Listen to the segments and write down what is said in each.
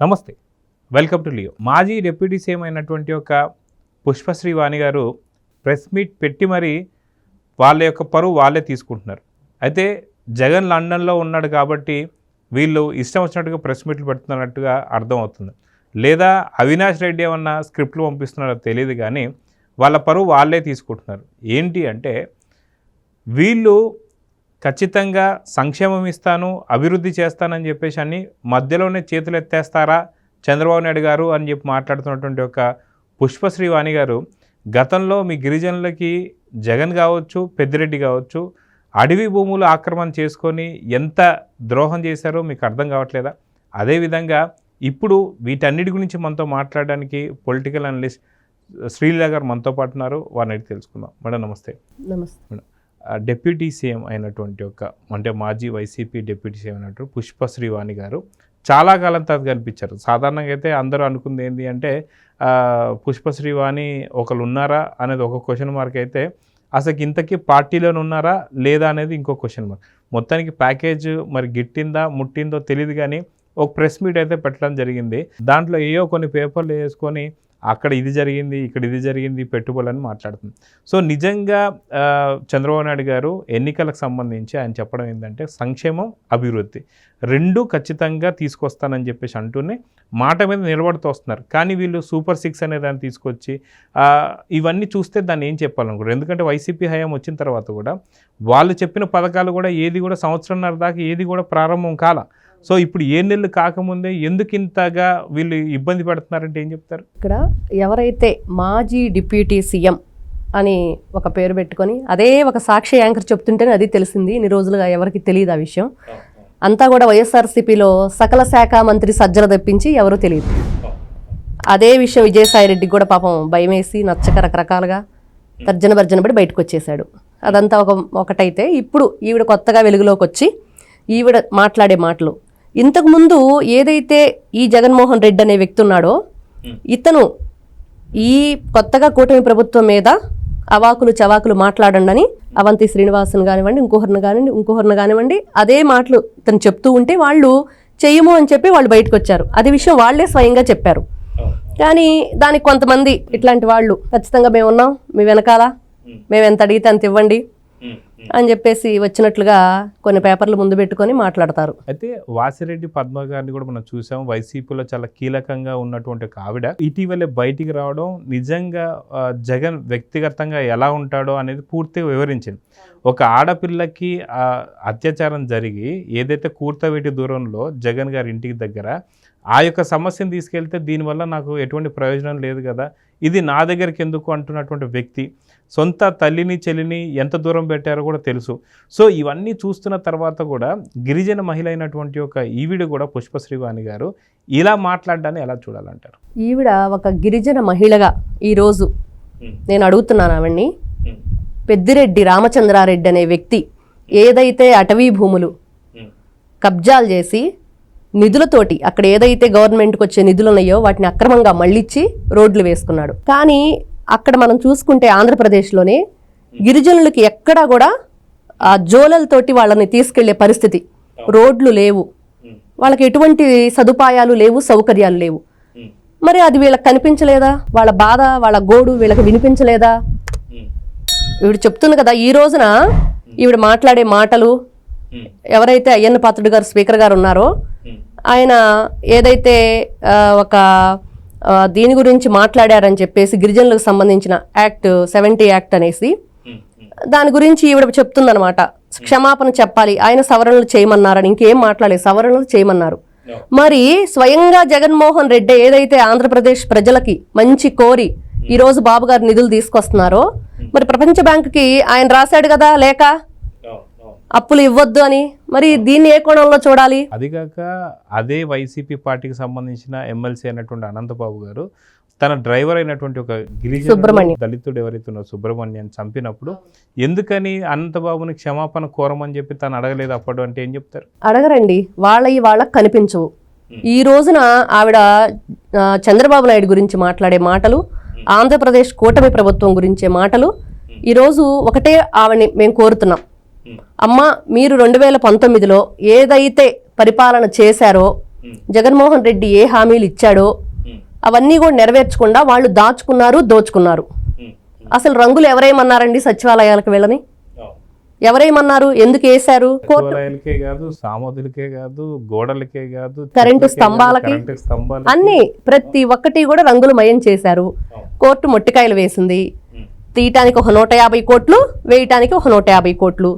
నమస్తే, welcome to Leo. మాజీ deputy CM అయినటువంటి ఒక పుష్పశ్రీ వాణి గారు ప్రెస్ మీట్ పెట్టి మరి వాళ్ళ యొక్క పరువు వాళ్ళే తీసుకుంటున్నారు. అయితే జగన్ లండన్లో ఉన్నాడు కాబట్టి వీళ్ళు ఇష్టం వచ్చినట్టుగా ప్రెస్ మీట్లు పెడుతున్నట్టుగా అర్థమవుతుంది. లేదా అవినాష్ రెడ్డి ఏమన్నా స్క్రిప్ట్లు పంపిస్తున్నారో తెలియదు, కానీ వాళ్ళ పరువు వాళ్ళే తీసుకుంటున్నారు. ఏంటి అంటే వీళ్ళు ఖచ్చితంగా సంక్షేమం ఇస్తాను, అభివృద్ధి చేస్తానని చెప్పేసి అన్ని మధ్యలోనే చేతులు ఎత్తేస్తారా చంద్రబాబు నాయుడు గారు అని చెప్పి మాట్లాడుతున్నటువంటి ఒక పుష్పశ్రీ వాణి గారు గతంలో మీ గిరిజనులకి జగన్ కావచ్చు, పెద్దిరెడ్డి కావచ్చు, అడవి భూములు ఆక్రమణ చేసుకొని ఎంత ద్రోహం చేశారో మీకు అర్థం కావట్లేదా? అదేవిధంగా ఇప్పుడు వీటన్నిటి గురించి మనతో మాట్లాడడానికి పొలిటికల్ అనలిస్ట్ శ్రీలీల గారు మనతో పాటు ఉన్నారు. వారిని అడిగి తెలుసుకుందాం. మేడం నమస్తే. నమస్తే మేడం, డిప్యూటీ సీఎం అయినటువంటి ఒక అంటే మాజీ వైసీపీ డిప్యూటీ సీఎం అయినటువంటి పుష్పశ్రీ వాణి గారు చాలా కాలం తర్వాత కనిపించారు. సాధారణంగా అయితే అందరూ అనుకుంది ఏంటి అంటే పుష్పశ్రీ వాణి ఒకరు ఉన్నారా అనేది ఒక క్వశ్చన్ మార్క్ అయితే, అసలు ఇంతకీ పార్టీలోనే ఉన్నారా లేదా అనేది ఇంకో క్వశ్చన్ మార్క్. మొత్తానికి ప్యాకేజ్ మరి గిట్టిందా ముట్టిందో తెలియదు, కానీ ఒక ప్రెస్ మీట్ అయితే పెట్టడం జరిగింది. దాంట్లో ఏయో కొన్ని పేపర్లు వేసుకొని అక్కడ ఇది జరిగింది, ఇక్కడ ఇది జరిగింది, పెట్టుబడులని మాట్లాడుతుంది. సో నిజంగా చంద్రబాబు నాయుడు గారు ఎన్నికలకు సంబంధించి ఆయన చెప్పడం ఏంటంటే సంక్షేమం, అభివృద్ధి రెండూ ఖచ్చితంగా తీసుకొస్తానని చెప్పేసి అంటూనే మాట మీద నిలబడుతూ వస్తున్నారు. కానీ వీళ్ళు సూపర్ 6 అనే దాన్ని తీసుకొచ్చి ఇవన్నీ చూస్తే దాన్ని ఏం చెప్పాలనుకుంటారు? ఎందుకంటే వైసీపీ హయాం వచ్చిన తర్వాత కూడా వాళ్ళు చెప్పిన పథకాలు కూడా ఏది కూడా సంవత్సరంన్నర దాకా ఏది కూడా ప్రారంభం కాల. సో ఇప్పుడు 7 నెలలు కాకముందే ఎందుకు ఇంతగా వీళ్ళు ఇబ్బంది పడుతున్నారంటే ఏం చెప్తారు? ఇక్కడ ఎవరైతే మాజీ డిప్యూటీ సీఎం అని ఒక పేరు పెట్టుకొని అదే ఒక సాక్షి యాంకర్ చెప్తుంటేనే అది తెలిసింది. ఇన్ని రోజులుగా ఎవరికి తెలియదు ఆ విషయం. అంతా కూడా వైఎస్ఆర్సీపీలో సకల శాఖ మంత్రి సజ్జల తప్పించి ఎవరూ తెలియదు. అదే విషయం విజయసాయిరెడ్డికి కూడా పాపం భయం వేసి నచ్చక రకరకాలుగా తర్జన భర్జన పడి బయటకు వచ్చేసాడు. అదంతా ఒకటైతే ఇప్పుడు ఈవిడ కొత్తగా వెలుగులోకి వచ్చి ఈవిడ మాట్లాడే మాటలు, ఇంతకుముందు ఏదైతే ఈ జగన్మోహన్ రెడ్డి అనే వ్యక్తి ఉన్నాడో ఇతను ఈ కొత్తగా కూటమి ప్రభుత్వం మీద అవాకులు చవాకులు మాట్లాడండి అని అవంతి శ్రీనివాసన్ కానివ్వండి, ఇంకొకరిని కానివ్వండి అదే మాటలు ఇతను చెప్తూ ఉంటే వాళ్ళు చెయ్యము అని చెప్పి వాళ్ళు బయటకు వచ్చారు. అదే విషయం వాళ్ళే స్వయంగా చెప్పారు. కానీ దానికి కొంతమంది ఇట్లాంటి వాళ్ళు ఖచ్చితంగా మేము ఉన్నాం, మీ వెనకాల, మేము ఎంత అడిగితే అంత ఇవ్వండి అని చెప్పేసి వచ్చినట్లుగా కొన్ని పేపర్లు ముందు పెట్టుకొని మాట్లాడతారు. అయితే వాసిరెడ్డి పద్మ గారిని కూడా మనం చూసాం. వైసీపీలో చాలా కీలకంగా ఉన్నటువంటి ఒక ఆవిడ ఇటీవలే బయటికి రావడం నిజంగా జగన్ వ్యక్తిగతంగా ఎలా ఉంటాడో అనేది పూర్తిగా వివరించింది. ఒక ఆడపిల్లకి అత్యాచారం జరిగి ఏదైతే కూర్తవేటి దూరంలో జగన్ గారి ఇంటికి దగ్గర ఆ యొక్క సమస్యను తీసుకెళ్తే దీనివల్ల నాకు ఎటువంటి ప్రయోజనం లేదు కదా, ఇది నా దగ్గరికి ఎందుకు అంటున్నటువంటి వ్యక్తి సొంత తల్లిని చెల్లిని ఎంత దూరం పెట్టారో కూడా తెలుసు. సో ఇవన్నీ చూస్తున్న తర్వాత కూడా గిరిజన మహిళ అయినటువంటి ఒక ఈవిడ కూడా పుష్పశ్రీ వాణి గారు ఇలా మాట్లాడడాన్ని ఎలా చూడాలంటారు? ఈవిడ ఒక గిరిజన మహిళగా ఈరోజు నేను అడుగుతున్నాను ఆవిడ్ని, పెద్దిరెడ్డి రామచంద్రారెడ్డి అనే వ్యక్తి ఏదైతే అటవీ భూములు కబ్జాలు చేసి నిధులతోటి అక్కడ ఏదైతే గవర్నమెంట్కి వచ్చే నిధులు ఉన్నాయో వాటిని అక్రమంగా మళ్ళించి రోడ్లు వేసుకున్నాడు. కానీ అక్కడ మనం చూసుకుంటే ఆంధ్రప్రదేశ్లోనే గిరిజనులకి ఎక్కడా కూడా ఆ జోలలతోటి వాళ్ళని తీసుకెళ్లే పరిస్థితి, రోడ్లు లేవు, వాళ్ళకి ఎటువంటి సదుపాయాలు లేవు, సౌకర్యాలు లేవు. మరి అది వీళ్ళకి కనిపించలేదా? వాళ్ళ బాధ, వాళ్ళ గోడు వీళ్ళకి వినిపించలేదా? ఈవిడ చెప్తుంది కదా, ఈ రోజున ఈవిడ మాట్లాడే మాటలు, ఎవరైతే అయ్యన్న పాత్రుడు గారు స్పీకర్ గారు ఉన్నారో ఆయన ఏదైతే ఒక దీని గురించి మాట్లాడారని చెప్పేసి గిరిజనులకు సంబంధించిన యాక్ట్ 70 యాక్ట్ అనేసి దాని గురించి ఈవిడ చెప్తుందనమాట. క్షమాపణ చెప్పాలి, ఆయన సవరణలు చేయమన్నారని, ఇంకేం మాట్లాడలేదు, సవరణలు చేయమన్నారు. మరి స్వయంగా జగన్మోహన్ రెడ్డి ఏదైతే ఆంధ్రప్రదేశ్ ప్రజలకి మంచి కోరి ఈరోజు బాబు గారు నిధులు తీసుకొస్తున్నారో, మరి ప్రపంచ బ్యాంకుకి ఆయన రాశాడు కదా లేక అప్పులు ఇవ్వద్దు అని, మరి దీన్ని ఏ కోణంలో చూడాలి? అదిగాక అదే వైసీపీ పార్టీకి సంబంధించిన ఎమ్మెల్సీ అయినటువంటి అనంతబాబు గారు తన డ్రైవర్ అయినటువంటి ఒక గిరిజన దళితుడు ఎవరైతే ఉన్నారో సుబ్రహ్మణ్యాన్ని చంపినప్పుడు ఎందుకని అనంతబాబుని క్షమాపణ కోరమని చెప్పి తను అడగలేదు అప్పుడు అంటే ఏం చెప్తారు? అడగరండి, వాళ్ళకి కనిపించవు. ఈ రోజున ఆవిడ చంద్రబాబు నాయుడు గురించి మాట్లాడే మాటలు, ఆంధ్రప్రదేశ్ కూటమి ప్రభుత్వం గురించే మాటలు, ఈరోజు ఒకటే ఆవిడని మేము కోరుతున్నాం, అమ్మ మీరు 2019లో ఏదైతే పరిపాలన చేశారో జగన్మోహన్ రెడ్డి ఏ హామీలు ఇచ్చాడో అవన్నీ కూడా నెరవేర్చకుండా వాళ్ళు దాచుకున్నారు, దోచుకున్నారు. అసలు రంగులు ఎవరేమన్నారండి సచివాలయాలకు వెళ్ళని? ఎవరేమన్నారు? ఎందుకు వేశారు? సచివాలయాలకే కాదు, సామర్థులకే కాదు, గోడలకే కాదు, కరెంటు స్తంభాలకి అన్ని ప్రతి ఒక్కటి కూడా రంగులు మయం చేశారు. కోర్టు మొట్టికాయలు వేసింది. తీయటానికి ఒక 150 కోట్లు, వేయటానికి ఒక 150 కోట్లు.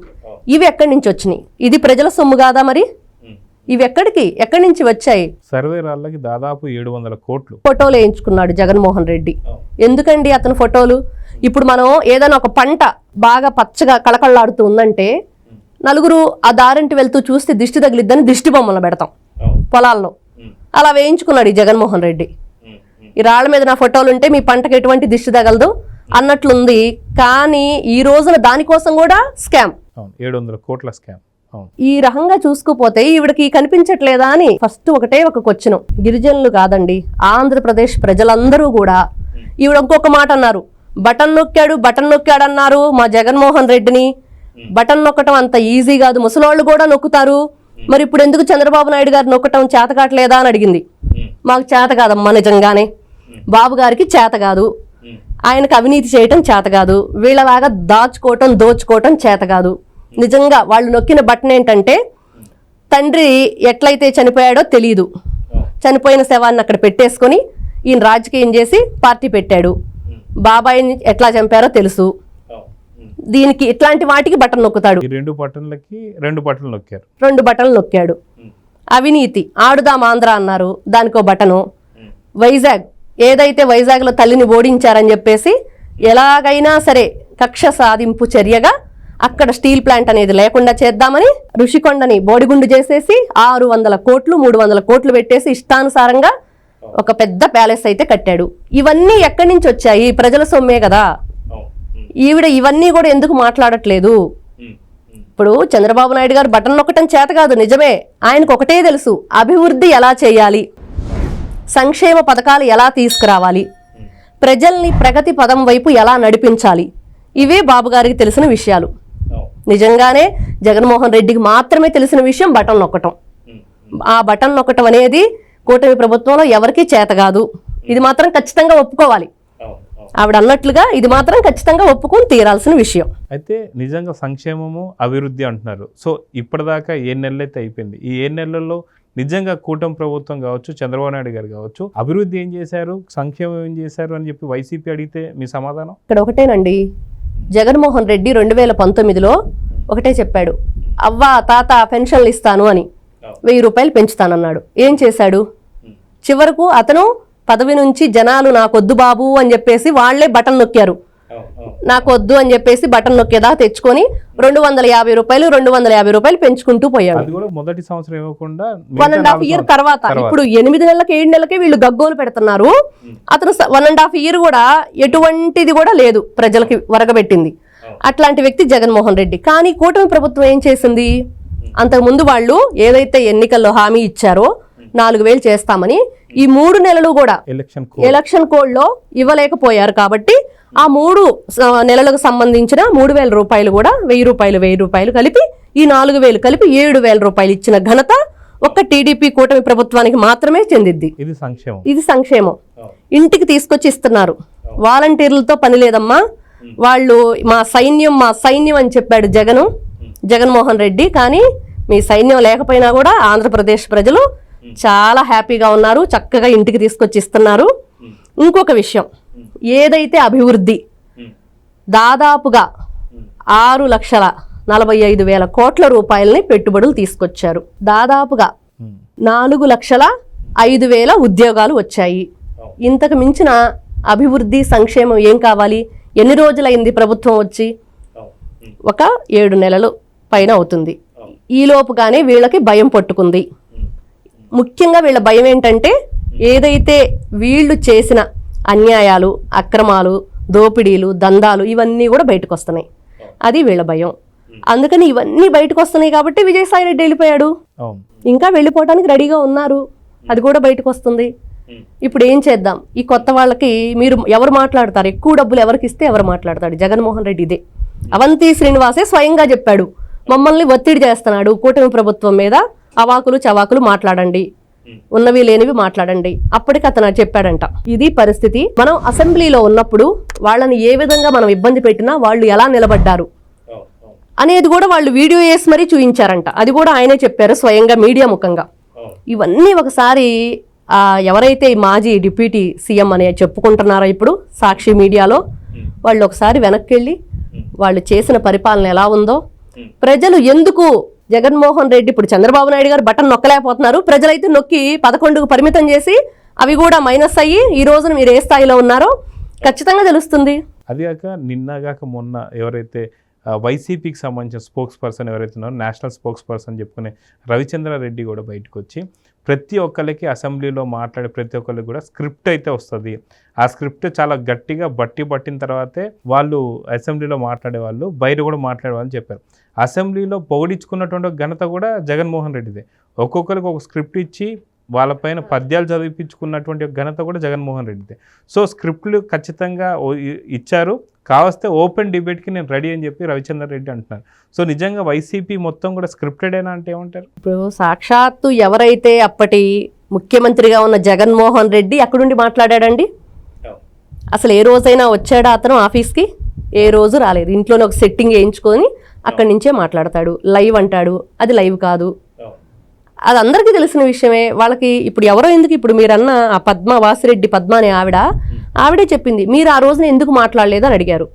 ఇవి ఎక్కడి నుంచి వచ్చినాయి? ఇది ప్రజల సొమ్ము కాదా మరి? ఇవి ఎక్కడి నుంచి వచ్చాయి? సర్వేరాళ్ళకి దాదాపు 700 కోట్లు ఫోటోలు వేయించుకున్నాడు జగన్మోహన్ రెడ్డి. ఎందుకండి అతను ఫోటోలు? ఇప్పుడు మనం ఏదైనా ఒక పంట బాగా పచ్చగా కళకళలాడుతూ ఉందంటే నలుగురు ఆ దారింటి వెళ్తూ చూస్తే దిష్టి తగిలిద్దని దిష్టి బొమ్మలు పెడతాం పొలాల్లో. అలా వేయించుకున్నాడు ఈ జగన్మోహన్ రెడ్డి. ఈ రాళ్ల మీద నా ఫోటోలు ఉంటే మీ పంటకు ఎటువంటి దిష్టి తగలదు అన్నట్లుంది. కానీ ఈ రోజున దానికోసం కూడా స్కామ్, 700 కోట్ల స్కామ్. ఈ రకంగా చూసుకుపోతే ఈవిడకి కనిపించట్లేదా అని ఫస్ట్ ఒకటే ఒక క్వశ్చన్. గిరిజనులు కాదండి, ఆంధ్రప్రదేశ్ ప్రజలందరూ కూడా ఈవిడ ఇంకొక మాట అన్నారు, బటన్ నొక్కాడు అన్నారు మా జగన్మోహన్ రెడ్డిని. బటన్ నొక్కటం అంత ఈజీ కాదు, ముసలోళ్ళు కూడా నొక్కుతారు. మరి ఇప్పుడు ఎందుకు చంద్రబాబు నాయుడు గారు నొక్కటం చేత కావట్లేదా అని అడిగింది. మాకు చేత కాదమ్మా, నిజంగానే బాబు గారికి చేత కాదు, ఆయనకు అవినీతి చేయటం చేత కాదు, వీళ్ళలాగా దాచుకోవటం దోచుకోవటం చేత కాదు. నిజంగా వాళ్ళు నొక్కిన బటన్ ఏంటంటే తండ్రి ఎట్లయితే చనిపోయాడో తెలియదు, చనిపోయిన శవాన్ని అక్కడ పెట్టేసుకొని ఈయన రాజకీయం చేసి పార్టీ పెట్టాడు. బాబాయిని ఎట్లా చంపారో తెలుసు. దీనికి ఇట్లాంటి వాటికి బటన్ నొక్కుతాడు. 2 బటన్లకి 2 బటన్లు నొక్కారు, 2 బటన్లు నొక్కాడు. అవినీతి ఆడుదాం ఆంధ్ర అన్నారు, దానికో బటను. వైజాగ్ ఏదైతే వైజాగ్లో తల్లిని ఓడించారని చెప్పేసి ఎలాగైనా సరే కక్ష సాధింపు చర్యగా అక్కడ స్టీల్ ప్లాంట్ అనేది లేకుండా చేద్దామని ఋషికొండని బోడిగుండు చేసేసి 600 కోట్లు 300 కోట్లు పెట్టేసి ఇష్టానుసారంగా ఒక పెద్ద ప్యాలెస్ అయితే కట్టాడు. ఇవన్నీ ఎక్కడి నుంచి వచ్చాయి? ప్రజల సొమ్మే కదా. ఈవిడ ఇవన్నీ కూడా ఎందుకు మాట్లాడట్లేదు? ఇప్పుడు చంద్రబాబు నాయుడు గారు బటన్ నొక్కటం చేత కాదు, నిజమే. ఆయనకు ఒకటే తెలుసు, అభివృద్ధి ఎలా చేయాలి, సంక్షేమ పథకాలు ఎలా తీసుకురావాలి, ప్రజల్ని ప్రగతి పదం వైపు ఎలా నడిపించాలి. ఇవే బాబు గారికి తెలిసిన విషయాలు. నిజంగానే జగన్మోహన్ రెడ్డికి మాత్రమే తెలిసిన విషయం బటన్ నొక్కటం. ఆ బటన్ నొక్కటం అనేది కూటమి ప్రభుత్వంలో ఎవరికీ చేత కాదు. ఇది మాత్రం ఖచ్చితంగా ఒప్పుకోవాలి. ఆవిడ అన్నట్లుగా ఇది మాత్రం ఖచ్చితంగా ఒప్పుకొని తీరాల్సిన విషయం. అయితే నిజంగా సంక్షేమము అభివృద్ధి అంటున్నారు. సో ఇప్పటిదాకా 7 నెలలు అయితే అయిపోయింది. ఈ 7 నెలల్లో నిజంగా కూటమి ప్రభుత్వం కావచ్చు, చంద్రబాబు నాయుడు గారు కావచ్చు, అభివృద్ధి ఏం చేశారు, సంక్షేమం ఏం చేశారు అని చెప్పి వైసీపీ అడిగితే మీ సమాధానం? ఇక్కడ ఒకటేనండి, జగన్మోహన్ రెడ్డి 2019లో ఒకటే చెప్పాడు, అవ్వ తాత పెన్షన్లు ఇస్తాను అని 1000 రూపాయలు పెంచుతానన్నాడు. ఏం చేశాడు? చివరకు అతను పదవి నుంచి జనాలు నాకొద్దు బాబు అని చెప్పేసి వాళ్లే బటన్ నొక్కారు. నాకొద్దు అని చెప్పేసి బటన్ నొక్కేదా తెచ్చుకొని 250 రూపాయలు 250 రూపాయలు పెంచుకుంటూ పోయాడు. మొదటి సంవత్సరం ఇవ్వకుండా 1.5 ఇయర్ తర్వాత ఇప్పుడు 8 నెలలకి 7 నెలలకి వీళ్ళు గగ్గోలు పెడుతున్నారు. అతను 1.5 ఇయర్ కూడా ఎటువంటిది కూడా లేదు, ప్రజలకి వరగబెట్టింది. అట్లాంటి వ్యక్తి జగన్మోహన్ రెడ్డి. కానీ కూటమి ప్రభుత్వం ఏం చేసింది? అంతకుముందు వాళ్ళు ఏదైతే ఎన్నికల్లో హామీ ఇచ్చారో 4000 చేస్తామని ఈ 3 నెలలు కూడా ఎలక్షన్ కోడ్ లో ఇవ్వలేకపోయారు. కాబట్టి ఆ 3 నెలలకు సంబంధించిన 3000 రూపాయలు కూడా 1000 రూపాయలు కలిపి ఈ 4000 కలిపి 7000 రూపాయలు ఇచ్చిన ఘనత ఒక్క టీడీపీ కూటమి ప్రభుత్వానికి మాత్రమే చెందిద్ది. ఇది సంక్షేమం. ఇంటికి తీసుకొచ్చి ఇస్తున్నారు. వాలంటీర్లతో పని లేదమ్మా, వాళ్ళు మా సైన్యం అని చెప్పాడు జగన్మోహన్ రెడ్డి. కానీ మీ సైన్యం లేకపోయినా కూడా ఆంధ్రప్రదేశ్ ప్రజలు చాలా హ్యాపీగా ఉన్నారు, చక్కగా ఇంటికి తీసుకొచ్చి ఇస్తున్నారు. ఇంకొక విషయం, ఏదైతే అభివృద్ధి దాదాపుగా 6,45,000 కోట్ల రూపాయలని పెట్టుబడులు తీసుకొచ్చారు. దాదాపుగా 4,05,000 ఉద్యోగాలు వచ్చాయి. ఇంతకు మించిన అభివృద్ధి సంక్షేమం ఏం కావాలి? ఎన్ని రోజులైంది ప్రభుత్వం వచ్చి? ఒక 7 నెలలు పైన అవుతుంది. ఈలోపుగానే వీళ్ళకి భయం పట్టుకుంది. ముఖ్యంగా వీళ్ళ భయం ఏంటంటే ఏదైతే వీళ్ళు చేసిన అన్యాయాలు, అక్రమాలు, దోపిడీలు, దందాలు ఇవన్నీ కూడా బయటకు వస్తున్నాయి. అది వీళ్ళ భయం. అందుకని ఇవన్నీ బయటకు వస్తున్నాయి కాబట్టి విజయసాయి రెడ్డి వెళ్ళిపోయాడు. ఇంకా వెళ్ళిపోవడానికి రెడీగా ఉన్నారు, అది కూడా బయటకు వస్తుంది. ఇప్పుడు ఏం చేద్దాం? ఈ కొత్త వాళ్ళకి మీరు ఎవరు మాట్లాడతారు? ఎక్కువ డబ్బులు ఎవరికి ఇస్తే ఎవరు మాట్లాడతాడు? జగన్మోహన్ రెడ్డి ఇదే. అవంతి శ్రీనివాసే స్వయంగా చెప్పాడు, మమ్మల్ని ఒత్తిడి చేస్తున్నాడు కూటమి ప్రభుత్వం మీద, అవాకులు చవాకులు మాట్లాడండి, ఉన్నవి లేనివి మాట్లాడండి. అప్పటికి అతను చెప్పాడంట, ఇది పరిస్థితి. మనం అసెంబ్లీలో ఉన్నప్పుడు వాళ్ళని ఏ విధంగా మనం ఇబ్బంది పెట్టినా వాళ్ళు ఎలా నిలబడ్డారు అనేది కూడా వాళ్ళు వీడియో వేసి మరీ చూపించారంట. అది కూడా ఆయనే చెప్పారు స్వయంగా మీడియా ముఖంగా. ఇవన్నీ ఒకసారి ఎవరైతే మాజీ డిప్యూటీ సీఎం అని చెప్పుకుంటున్నారో ఇప్పుడు సాక్షి మీడియాలో, వాళ్ళు ఒకసారి వెనక్కి వెళ్ళి వాళ్ళు చేసిన పరిపాలన ఎలా ఉందో, ప్రజలు ఎందుకు జగన్మోహన్ రెడ్డి ఇప్పుడు చంద్రబాబు నాయుడు గారు బటన్ నొక్కలేకపోతున్నారు, ప్రజలైతే నొక్కి 11కు పరిమితం చేసి అవి కూడా మైనస్ అయ్యి ఈ రోజున మీరు ఏ స్థాయిలో ఉన్నారో ఖచ్చితంగా తెలుస్తుంది. అది కాక నిన్నగాక మొన్న ఎవరైతే వైసీపీకి సంబంధించిన స్పోక్స్ పర్సన్ ఎవరైతే ఉన్నారో, నేషనల్ స్పోక్స్ పర్సన్ చెప్పుకునే రవిచంద్రారెడ్డి కూడా బయటకు వచ్చి ప్రతి ఒక్కరికి అసెంబ్లీలో మాట్లాడే ప్రతి ఒక్కరికి కూడా స్క్రిప్ట్ అయితే వస్తుంది, ఆ స్క్రిప్ట్ చాలా గట్టిగా పట్టిన తర్వాతే వాళ్ళు అసెంబ్లీలో మాట్లాడే వాళ్ళు బయట కూడా మాట్లాడే వాళ్ళు చెప్పారు. అసెంబ్లీలో పొగిడించుకున్నటువంటి ఘనత కూడా జగన్మోహన్ రెడ్డిదే. ఒక్కొక్కరికి ఒక స్క్రిప్ట్ ఇచ్చి వాళ్ళపైన పద్యాలు చదివించుకున్నటువంటి ఘనత కూడా జగన్మోహన్ రెడ్డిదే. సో స్క్రిప్ట్లు ఖచ్చితంగా ఇచ్చారు, కావస్తే ఓపెన్ డిబేట్కి నేను రెడీ అని చెప్పి రవిచంద్ర రెడ్డి అంటున్నారు. సో నిజంగా వైసీపీ మొత్తం కూడా స్క్రిప్టెడేనా అంటే ఏమంటారు? ఇప్పుడు సాక్షాత్తు ఎవరైతే అప్పటి ముఖ్యమంత్రిగా ఉన్న జగన్మోహన్ రెడ్డి అక్కడుండి మాట్లాడాడండి? అసలు ఏ రోజైనా వచ్చాడా అతను ఆఫీస్కి? ఏ రోజు రాలేదు. ఇంట్లోనే ఒక సెట్టింగ్ వేయించుకొని అక్కడి నుంచే మాట్లాడతాడు. లైవ్ అంటాడు, అది లైవ్ కాదు. అది అందరికీ తెలిసిన విషయమే. వాళ్ళకి ఇప్పుడు ఎవరో ఎందుకు, ఇప్పుడు మీరన్న ఆ పద్మ వాసిరెడ్డి పద్మ అనే ఆవిడే చెప్పింది, మీరు ఆ రోజున ఎందుకు మాట్లాడలేదు అని అడిగారు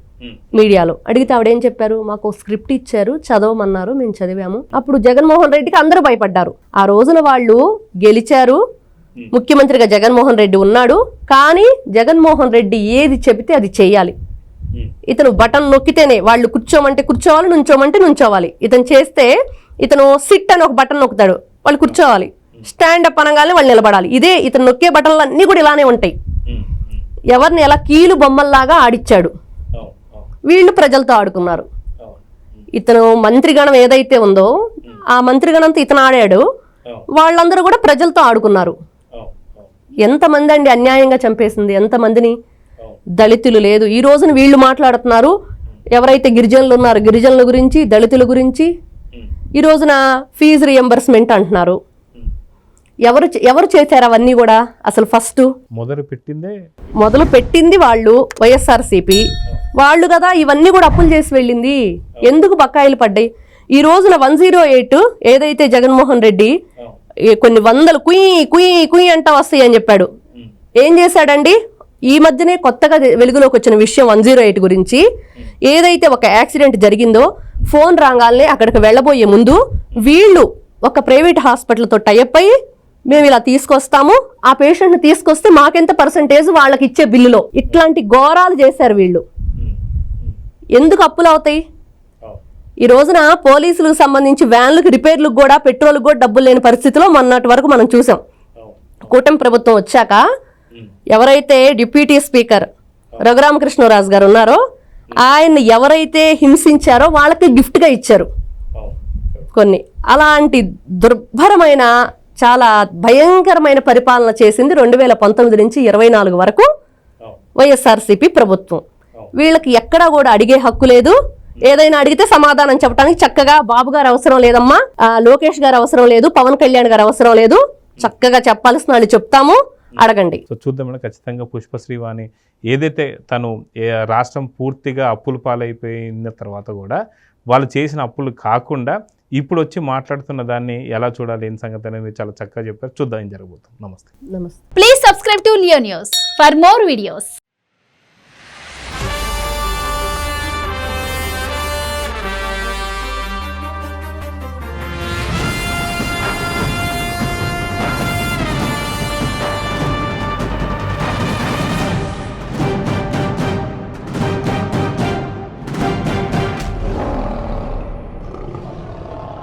మీడియాలో. అడిగితే ఆవిడేం చెప్పారు, మాకు స్క్రిప్ట్ ఇచ్చారు, చదవమన్నారు, మేము చదివాము. అప్పుడు జగన్మోహన్ రెడ్డికి అందరూ భయపడ్డారు. ఆ రోజున వాళ్ళు గెలిచారు, ముఖ్యమంత్రిగా జగన్మోహన్ రెడ్డి ఉన్నాడు, కానీ జగన్మోహన్ రెడ్డి ఏది చెబితే అది చెయ్యాలి. ఇతను బటన్ నొక్కితేనే వాళ్ళు కూర్చోమంటే కూర్చోవాలి, నుంచోమంటే నుంచోవాలి. ఇతను చేస్తే ఇతను సిట్ అని ఒక బటన్ నొక్కుతాడు, వాళ్ళు కూర్చోవాలి. స్టాండ్ అప్ అనగానే వాళ్ళు నిలబడాలి. ఇదే ఇతను నొక్కే బటన్లు అన్నీ కూడా ఇలానే ఉంటాయి. ఎవరిని ఎలా కీలు బొమ్మల్లాగా ఆడిచ్చాడు. వీళ్ళు ప్రజలతో ఆడుకున్నారు. ఇతను మంత్రిగణం ఏదైతే ఉందో ఆ మంత్రిగణంతో ఇతను ఆడాడు, వాళ్ళందరూ కూడా ప్రజలతో ఆడుకున్నారు. ఎంతమంది అండి అన్యాయంగా చంపేసింది, ఎంతమందిని. దళితులు లేదు, ఈ రోజున వీళ్ళు మాట్లాడుతున్నారు. ఎవరైతే గిరిజనులు ఉన్నారో గిరిజనుల గురించి, దళితుల గురించి. ఈ రోజున ఫీజు రియంబర్స్మెంట్ అంటున్నారు. ఎవరు చేశారు అవన్నీ కూడా? అసలు ఫస్ట్ మొదలు పెట్టింది వాళ్ళు, వైఎస్ఆర్సీపీ వాళ్ళు కదా. ఇవన్నీ కూడా అప్పులు చేసి వెళ్ళింది. ఎందుకు బకాయిలు పడ్డాయి? ఈ రోజున 108 ఏదైతే జగన్మోహన్ రెడ్డి కొన్ని వందలు కుయ్యి కుయ్యి కుయ్యి అంటా వస్తాయి అని చెప్పాడు. ఏం చేశాడండి? ఈ మధ్యనే కొత్తగా వెలుగులోకి వచ్చిన విషయం 108 గురించి. ఏదైతే ఒక యాక్సిడెంట్ జరిగిందో ఫోన్ రాగానే అక్కడికి వెళ్ళబోయే ముందు వీళ్ళు ఒక ప్రైవేట్ హాస్పిటల్తో టైఅప్ అయ్యి, మేము ఇలా తీసుకొస్తాము, ఆ పేషెంట్ని తీసుకొస్తే మాకెంత పర్సంటేజ్ వాళ్ళకి ఇచ్చే బిల్లులో, ఇట్లాంటి ఘోరాలు చేశారు వీళ్ళు. ఎందుకు అప్పులు అవుతాయి? ఈ రోజున పోలీసులకు సంబంధించి వ్యాన్లకు రిపేర్లకు కూడా, పెట్రోల్కి కూడా డబ్బులు లేని పరిస్థితిలో మొన్నటి వరకు మనం చూసాం. కూటమి ప్రభుత్వం వచ్చాక ఎవరైతే డిప్యూటీ స్పీకర్ రఘురామకృష్ణరాజు గారు ఉన్నారో ఆయన్ని ఎవరైతే హింసించారో వాళ్ళకి గిఫ్ట్గా ఇచ్చారు కొన్ని. అలాంటి దుర్భరమైన, చాలా భయంకరమైన పరిపాలన చేసింది 2019 నుంచి 24 వరకు వైఎస్ఆర్సీపీ ప్రభుత్వం. వీళ్ళకి ఎక్కడా కూడా అడిగే హక్కు లేదు. ఏదైనా అడిగితే సమాధానం చెప్పడానికి చక్కగా బాబు గారు అవసరం లేదమ్మా, లోకేష్ గారు అవసరం లేదు, పవన్ కళ్యాణ్ గారు అవసరం లేదు, చక్కగా చెప్పాల్సిన వాళ్ళు చెప్తాము, అడగండి. సో చూద్దాం మేడం, ఖచ్చితంగా పుష్పశ్రీ వాణి ఏదైతే తను రాష్ట్రం పూర్తిగా అప్పుల పాలైపోయిన తర్వాత కూడా వాళ్ళు చేసిన అప్పులు కాకుండా ఇప్పుడు వచ్చి మాట్లాడుతున్న దాన్ని ఎలా చూడాలి, ఏం సంగతి అనేది చాలా చక్కగా చెప్పారు. చూద్దాం ఏం జరగబోతుంది. నమస్తే. Please subscribe to Leo news for more videos.